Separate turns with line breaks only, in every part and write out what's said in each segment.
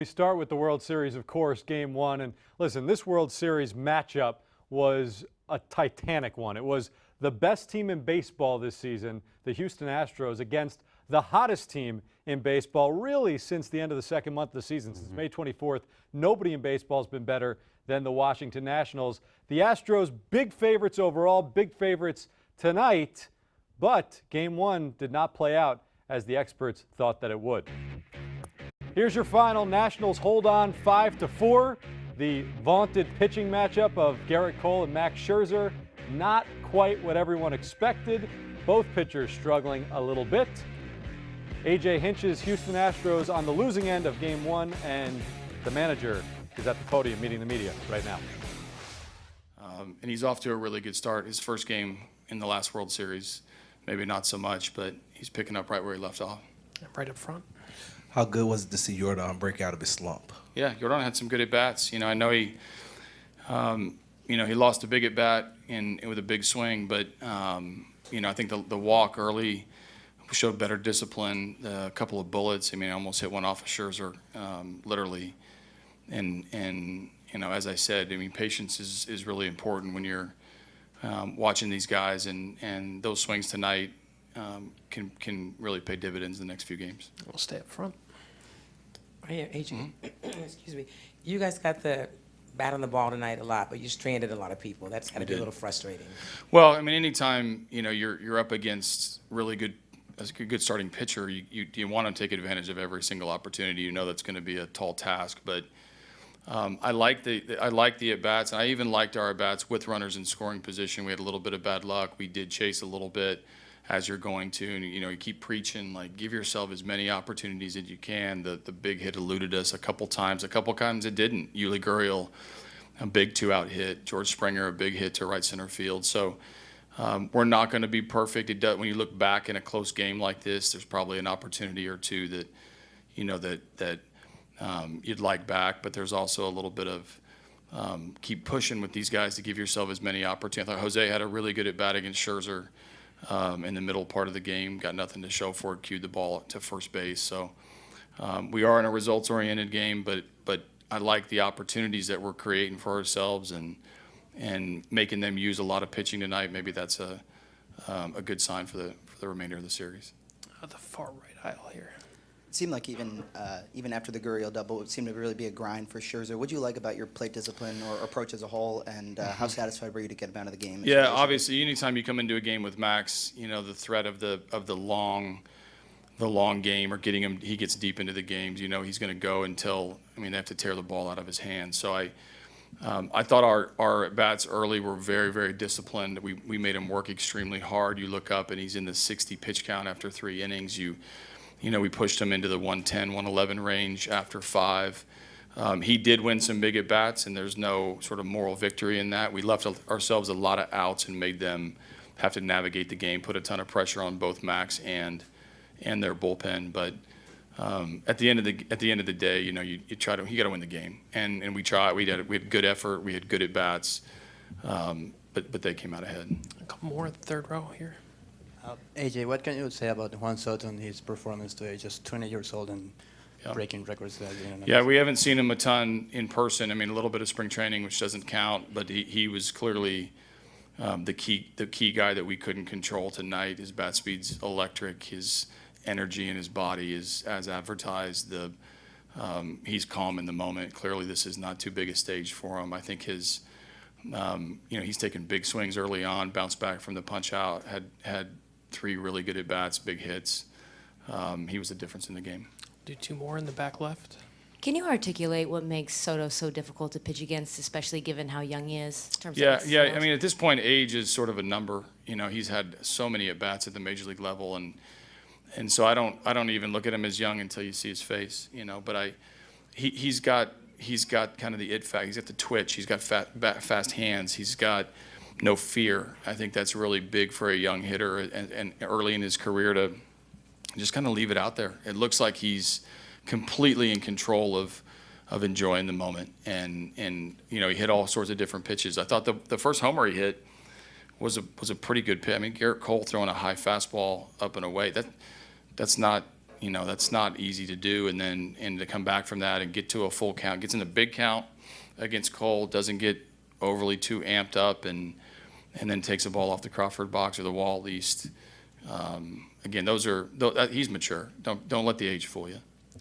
We start with the World Series, of course, Game 1. And listen, this World Series matchup was a titanic one. It was the best team in baseball this season, the Houston Astros, against the hottest team in baseball, really, since the end of the second month of the season, since May 24th. Nobody in baseball has been better than the Washington Nationals. The Astros, big favorites overall, big favorites tonight, but Game 1 did not play out as the experts thought that it would. Here's your final. Nationals hold on 5-4. The vaunted pitching matchup of Garrett Cole and Max Scherzer, not quite what everyone expected. Both pitchers struggling a little bit. A.J. Hinch's Houston Astros on the losing end of Game 1, and the manager is at the podium meeting the media right now.
And he's off to a really good start. His first game in the last World Series, maybe not so much, but he's picking up right where he left off.
Right up front.
How good was it to see Jordan break out of his slump?
Yeah, Jordan had some good at-bats. I know he, he lost a big at-bat with a big swing, but, I think the walk early showed better discipline, a couple of bullets. I almost hit one off of Scherzer, literally. And as I said, patience is really important when you're watching these guys, and those swings tonight can really pay dividends in the next few games.
We'll stay up front.
Right here, AJ. Excuse me. You guys got the bat on the ball tonight a lot, but you stranded a lot of people. That's got to be a little frustrating.
Well, anytime you're up against really good starting pitcher, you want to take advantage of every single opportunity. That's going to be a tall task, but I like the at bats. I even liked our at bats with runners in scoring position. We had a little bit of bad luck. We did chase a little bit, as you're going to, and you keep preaching, like, give yourself as many opportunities as you can. The big hit eluded us a couple times it didn't. Yuli Gurriel, a big 2-out hit. George Springer, a big hit to right center field. So we're not going to be perfect. When you look back in a close game like this, there's probably an opportunity or two that you'd like back, but there's also a little bit of keep pushing with these guys to give yourself as many opportunities. I thought Jose had a really good at bat against Scherzer in the middle part of the game, got nothing to show for it, cued the ball to first base. So we are in a results-oriented game, but I like the opportunities that we're creating for ourselves and making them use a lot of pitching tonight. Maybe that's a good sign for the remainder of the series.
The far right aisle here.
It seemed like even after the Gurriel double, it seemed to really be a grind for Scherzer. What do you like about your plate discipline or approach as a whole, and how satisfied were you to get him out of the game?
Yeah, obviously, anytime you come into a game with Max, the threat of the long game or getting him, he gets deep into the games. He's going to go until they have to tear the ball out of his hands. So I thought our at bats early were very, very disciplined. We made him work extremely hard. You look up and he's in the 60 pitch count after 3 innings. We pushed him into the 110, 111 range after 5. He did win some big at-bats, and there's no sort of moral victory in that. We left ourselves a lot of outs and made them have to navigate the game, put a ton of pressure on both Max and their bullpen. But at the end of the day, you got to win the game, and we tried. We had good effort, we had good at-bats, but they came out ahead.
A couple more at the third row here.
AJ, what can you say about Juan Soto and his performance today? Just 20 years old and breaking records.
Yeah, we haven't seen him a ton in person. A little bit of spring training, which doesn't count, but he was clearly the key guy that we couldn't control tonight. His bat speed's electric. His energy in his body is as advertised. He's calm in the moment. Clearly, this is not too big a stage for him. I think his he's taken big swings early on, bounced back from the punch out, had 3 really good at-bats, big hits. He was the difference in the game.
Do 2 more in the back left.
Can you articulate what makes Soto so difficult to pitch against, especially given how young he is? In terms of
yeah. At this point, age is sort of a number. He's had so many at-bats at the major league level, and so I don't even look at him as young until you see his face. But he's got kind of the it factor. He's got the twitch. He's got fast hands. He's got no fear. I think that's really big for a young hitter and early in his career to just kind of leave it out there. It looks like he's completely in control of enjoying the moment. And he hit all sorts of different pitches. I thought the first homer he hit was a pretty good pitch. Garrett Cole throwing a high fastball up and away. That's not that's not easy to do. And to come back from that and get to a full count, gets in a big count against Cole, doesn't get overly too amped up, and then takes a ball off the Crawford box or the wall at least. Again, he's mature. Don't let the age fool you.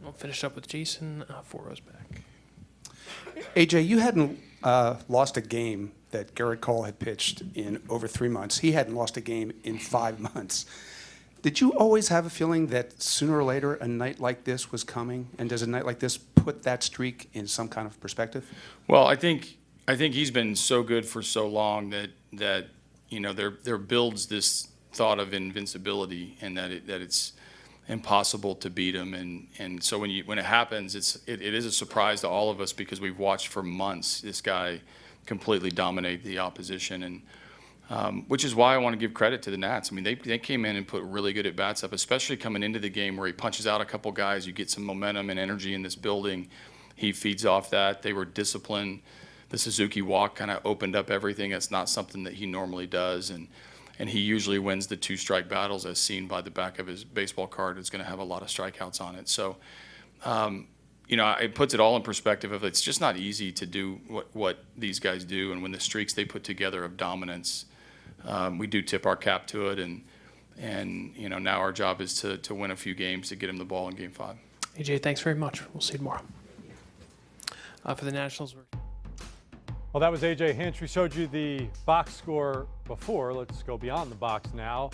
We'll finish up with Jason, 4 rows back.
AJ, you hadn't lost a game that Garrett Cole had pitched in over 3 months. He hadn't lost a game in 5 months. Did you always have a feeling that sooner or later a night like this was coming? And does a night like this put that streak in some kind of perspective?
Well, I think he's been so good for so long that there builds this thought of invincibility, and that it's impossible to beat him. And so when it happens, it is a surprise to all of us, because we've watched for months this guy completely dominate the opposition, and which is why I want to give credit to the Nats. I mean, they came in and put really good at bats up, especially coming into the game where he punches out a couple guys. You get some momentum and energy in this building. He feeds off that. They were disciplined. The Suzuki walk kind of opened up everything. That's not something that he normally does, and he usually wins the 2-strike battles, as seen by the back of his baseball card. It's going to have a lot of strikeouts on it. So, it puts it all in perspective of it's just not easy to do what these guys do. And when the streaks they put together of dominance, we do tip our cap to it. And now our job is to win a few games to get him the ball in Game 5.
AJ, thanks very much. We'll see you tomorrow. For the Nationals,
Well, that was AJ Hinch. We showed you the box score before. Let's go beyond the box now.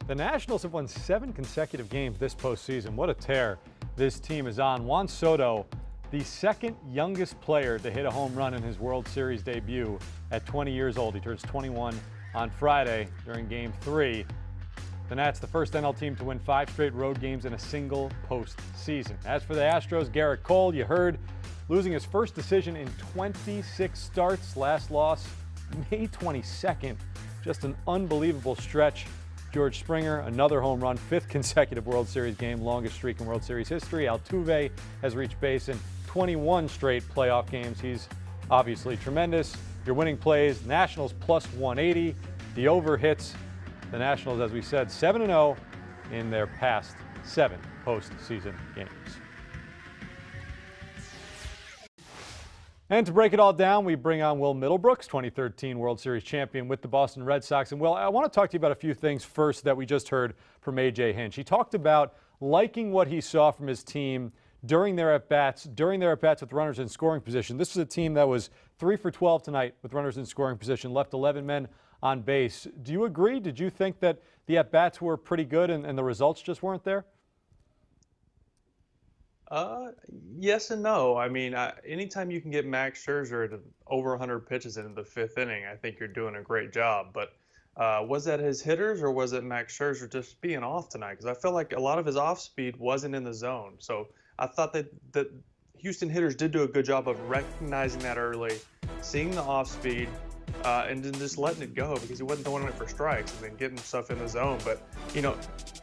The Nationals have won 7 consecutive games this postseason. What a tear this team is on. Juan Soto, the second youngest player to hit a home run in his World Series debut at 20 years old. He turns 21 on Friday during Game 3. The Nats, the first NL team to win 5 straight road games in a single postseason. As for the Astros, Garrett Cole, you heard, losing his first decision in 26 starts. Last loss, May 22nd. Just an unbelievable stretch. George Springer, another home run, 5th consecutive World Series game, longest streak in World Series history. Altuve has reached base in 21 straight playoff games. He's obviously tremendous. Your winning plays, Nationals plus 180. The over hits. The Nationals, as we said, 7-0 in their past 7 postseason games. And to break it all down, we bring on Will Middlebrooks, 2013 World Series champion with the Boston Red Sox. And Will, I want to talk to you about a few things first that we just heard from A.J. Hinch. He talked about liking what he saw from his team during their at-bats with runners in scoring position. This was a team that was 3 for 12 tonight with runners in scoring position, left 11 men on base. Do you agree? Did you think that the at-bats were pretty good and the results just weren't there?
Yes and no. I mean, anytime you can get Max Scherzer to over 100 pitches into the 5th inning, I think you're doing a great job. But was that his hitters, or was it Max Scherzer just being off tonight? Because I felt like a lot of his off speed wasn't in the zone. So I thought that Houston hitters did do a good job of recognizing that early, seeing the off speed, and then just letting it go, because he wasn't throwing it for strikes and then getting stuff in the zone. But,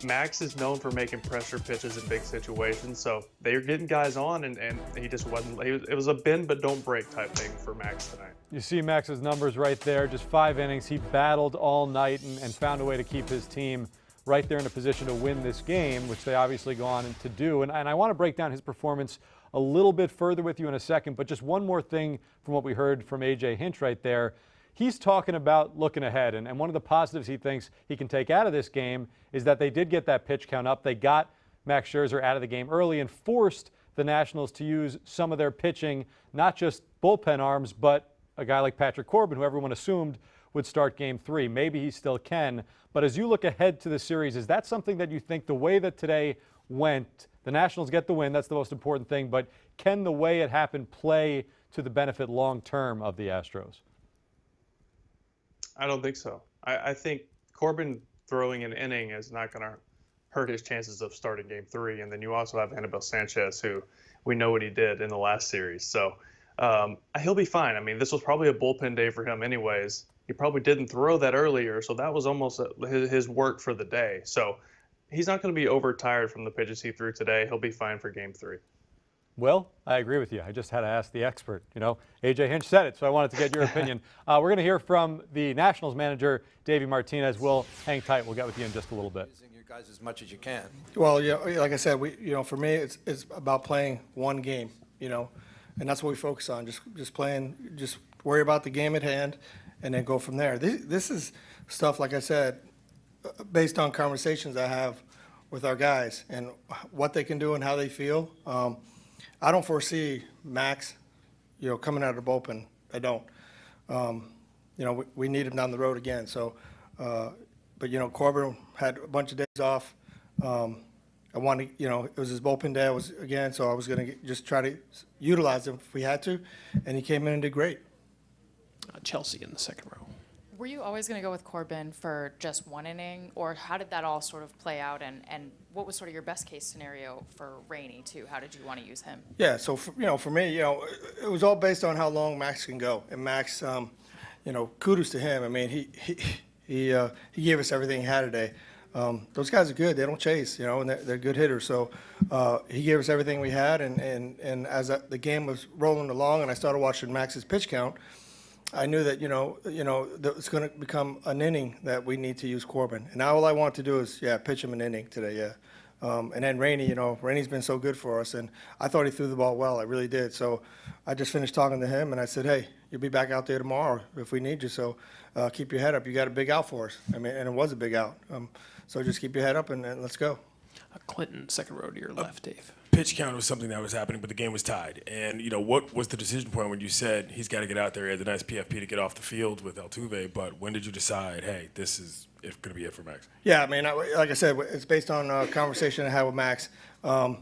Max is known for making pressure pitches in big situations, so they were getting guys on, and he just wasn't. It was a bend but don't break type thing for Max tonight.
You see Max's numbers right there, just 5 innings. He battled all night and found a way to keep his team right there in a position to win this game, which they obviously go on to do. And I want to break down his performance a little bit further with you in a second, but just one more thing from what we heard from A.J. Hinch right there. He's talking about looking ahead, and one of the positives he thinks he can take out of this game is that they did get that pitch count up. They got Max Scherzer out of the game early and forced the Nationals to use some of their pitching, not just bullpen arms, but a guy like Patrick Corbin, who everyone assumed would start Game 3. Maybe he still can. But as you look ahead to the series, is that something that you think the way that today went, the Nationals get the win, that's the most important thing, but can the way it happened play to the benefit long term of the Astros?
I don't think so. I think Corbin throwing an inning is not going to hurt his chances of starting Game 3. And then you also have Anibal Sanchez, who we know what he did in the last series. So he'll be fine. I mean, this was probably a bullpen day for him anyways. He probably didn't throw that earlier, so that was almost his work for the day. So he's not going to be overtired from the pitches he threw today. He'll be fine for Game 3.
Well, I agree with you. I just had to ask the expert. A.J. Hinch said it, so I wanted to get your opinion. We're going to hear from the Nationals manager, Davey Martinez. We'll hang tight. We'll get with you in just a little bit.
guys as much as you can.
Well, yeah, like I said, for me, it's about playing one game, and that's what we focus on. Just playing, just worry about the game at hand, and then go from there. This is stuff, like I said, based on conversations I have with our guys and what they can do and how they feel. I don't foresee Max, coming out of the bullpen. I don't. We need him down the road again. So, but Corbin had a bunch of days off. I wanted, it was his bullpen day. So I was going to just try to utilize him if we had to, and he came in and did great.
Chelsea in the second row.
Were you always going to go with Corbin for just one inning, or how did that all sort of play out? And what was sort of your best case scenario for Rainey too? How did you want to use him?
Yeah, so for me, it was all based on how long Max can go, and Max, kudos to him. I mean, he gave us everything he had today. Those guys are good. They don't chase, and they're good hitters. So he gave us everything we had, and as the game was rolling along, and I started watching Max's pitch count, I knew that that it's going to become an inning that we need to use Corbin. And now all I want to do is pitch him an inning today. Yeah. And then Rainey, Rainey's been so good for us, and I thought he threw the ball well. I really did. So I just finished talking to him, and I said, hey, you'll be back out there tomorrow if we need you. So keep your head up. You got a big out for us. I mean, and it was a big out. So just keep your head up and let's go.
Clinton, second row to your left, Dave.
Pitch count was something that was happening, but the game was tied. And, what was the decision point when you said he's got to get out there? He had a nice PFP to get off the field with Altuve, but when did you decide, hey, this is going to be it for Max?
Yeah, I mean, like I said, it's based on a conversation I had with Max. I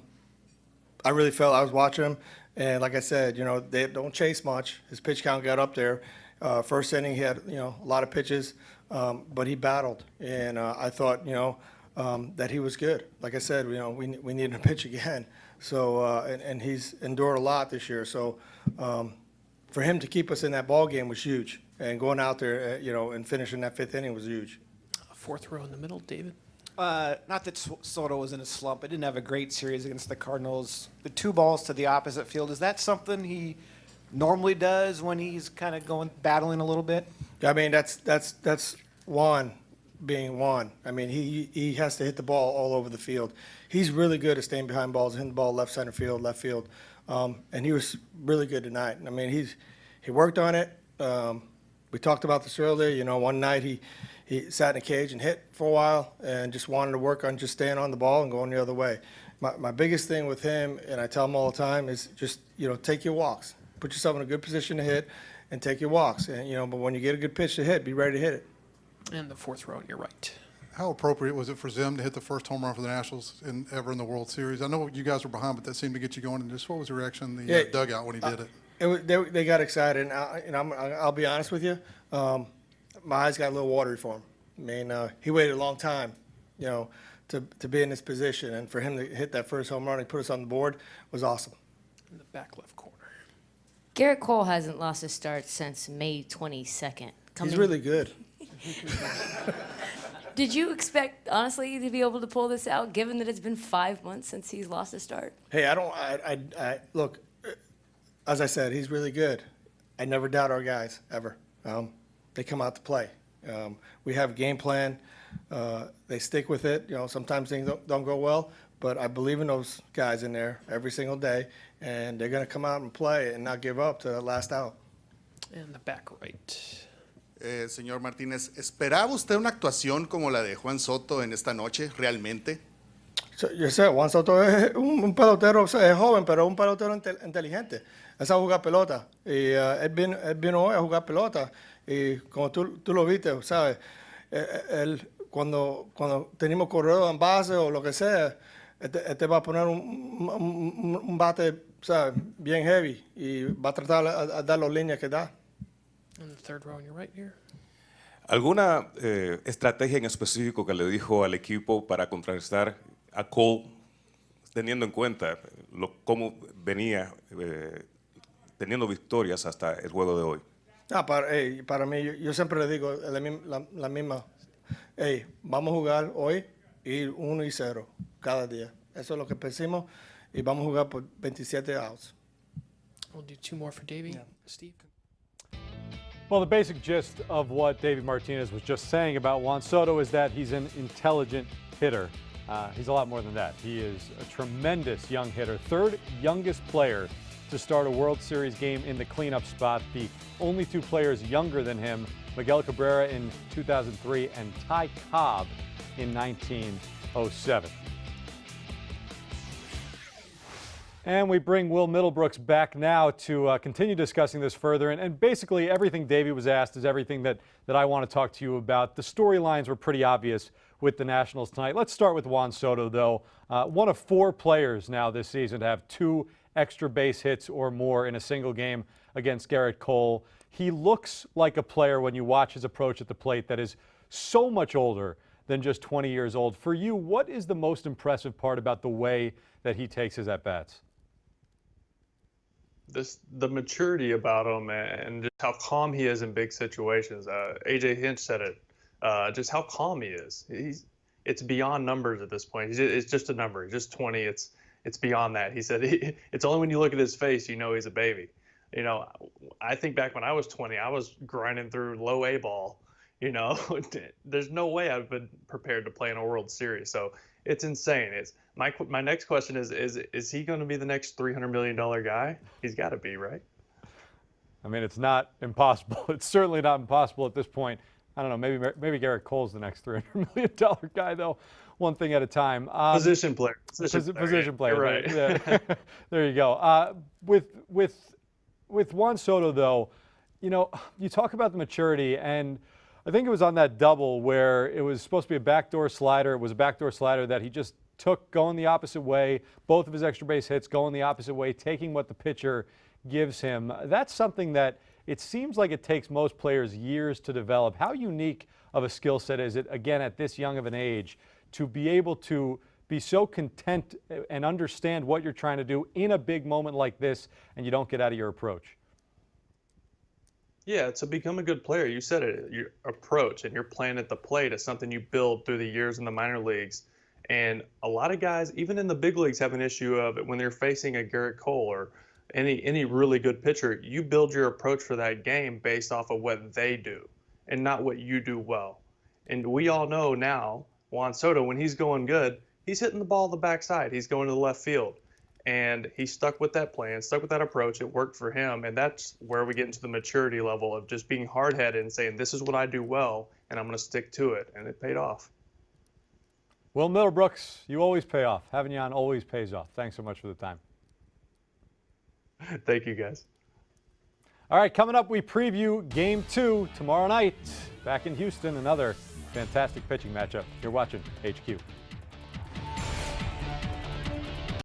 really felt I was watching him, and like I said, they don't chase much. His pitch count got up there. First inning, he had, a lot of pitches, but he battled, and I thought, that he was good. Like I said, we needed to pitch again. So and he's endured a lot this year. So for him to keep us in that ball game was huge, and going out there, and finishing that fifth inning was huge.
Fourth row in the middle, David.
Not that Soto was in a slump. I didn't have a great series against the Cardinals. The 2 balls to the opposite field, is that something he normally does when he's kind of battling a little bit?
I mean, that's Juan being Juan. I mean, he has to hit the ball all over the field. He's really good at staying behind balls, hitting the ball left center field, left field, and he was really good tonight. I mean, he worked on it. We talked about this earlier. One night he sat in a cage and hit for a while and just wanted to work on just staying on the ball and going the other way. My biggest thing with him, and I tell him all the time, is just take your walks. Put yourself in a good position to hit and take your walks. And but when you get a good pitch to hit, be ready to hit it.
And the fourth row on your right.
How appropriate was it for Zim to hit the first home run for the Nationals ever in the World Series? I know you guys were behind, but that seemed to get you going. And just what was your reaction in the dugout when he did it?
They got excited, and I'll be honest with you. My eyes got a little watery for him. I mean, he waited a long time, to be in this position, and for him to hit that first home run and put us on the board was awesome.
In the back left corner.
Garrett Cole hasn't lost a start since May 22nd.
He's really good.
Did you expect, honestly, to be able to pull this out, given that it's been 5 months since he's lost a start?
Hey, I look, as I said, he's really good. I never doubt our guys, ever. They come out to play. We have a game plan. They stick with it. Sometimes things don't go well, but I believe in those guys in there every single day, and they're going to come out and play and not give up to the last out.
And the back right.
Señor Martínez, ¿esperaba usted una actuación como la de Juan Soto en esta noche, realmente?
Yo sé, Juan Soto es un pelotero, es joven, pero un pelotero inteligente. Él sabe jugar pelota. Y él vino hoy a jugar pelota. Y como tú lo viste, ¿sabes? Él, cuando tenemos corredor en base o lo que sea, este va a poner un bate, ¿sabes? Bien heavy. Y va a tratar de dar las líneas que da.
And the third row on your right here.
¿Alguna estrategia en específico que le dijo al equipo para contrarrestar a Cole, teniendo en cuenta cómo venía teniendo victorias hasta el juego de hoy?
Para mí, yo siempre le digo la misma. Vamos a jugar hoy y 1-0 cada día. Eso es lo que pensamos y vamos a jugar por 27 outs.
We'll do 2 more for Davey. Yeah. Steve?
Well, the basic gist of what Davey Martinez was just saying about Juan Soto is that he's an intelligent hitter. He's a lot more than that. He is a tremendous young hitter, third youngest player to start a World Series game in the cleanup spot. The only two players younger than him, Miguel Cabrera in 2003 and Ty Cobb in 1907. And we bring Will Middlebrooks back now to continue discussing this further. And basically everything Davey was asked is everything that I want to talk to you about. The storylines were pretty obvious with the Nationals tonight. Let's start with Juan Soto, though. One of 4 players now this season to have 2 extra base hits or more in a single game against Garrett Cole. He looks like a player when you watch his approach at the plate that is so much older than just 20 years old. For you, what is the most impressive part about the way that he takes his at-bats?
The maturity about him and just how calm he is in big situations. AJ Hinch said it. Just how calm he is. It's beyond numbers at this point. It's just a number. He's just 20. It's beyond that. He said it's only when you look at his face you know he's a baby. You know, I think back when I was 20, I was grinding through low A ball. You know, there's no way I've been prepared to play in a World Series. So it's insane. It's my next question is he going to be the next $300 million guy? He's got to be, right?
I mean, it's not impossible. It's certainly not impossible at this point. I don't know. Maybe Garrett Cole's the next $300 million guy, though. One thing at a time.
Position player.
Position player.
You're right.
Yeah. There you go. With Juan Soto, though, you know, you talk about the maturity, and I think it was on that double where it was supposed to be a backdoor slider. It was a backdoor slider that he just took going the opposite way. Both of his extra base hits going the opposite way, taking what the pitcher gives him. That's something that it seems like it takes most players years to develop. How unique of a skill set is it, again, at this young of an age, to be able to be so content and understand what you're trying to do in a big moment like this, and you don't get out of your approach?
Yeah, to become a good player, you said it, your approach and your plan at the plate is something you build through the years in the minor leagues. And a lot of guys, even in the big leagues, have an issue of it when they're facing a Garrett Cole or any really good pitcher. You build your approach for that game based off of what they do and not what you do well. And we all know now, Juan Soto, when he's going good, he's hitting the ball the backside. He's going to the left field. And he stuck with that plan, stuck with that approach. It worked for him. And that's where we get into the maturity level of just being hard-headed and saying, this is what I do well, and I'm going to stick to it. And it paid off.
Will Middlebrooks, you always pay off. Having you on always pays off. Thanks so much for the time.
Thank you, guys.
All right, coming up, we preview Game 2 tomorrow night back in Houston. Another fantastic pitching matchup. You're watching HQ.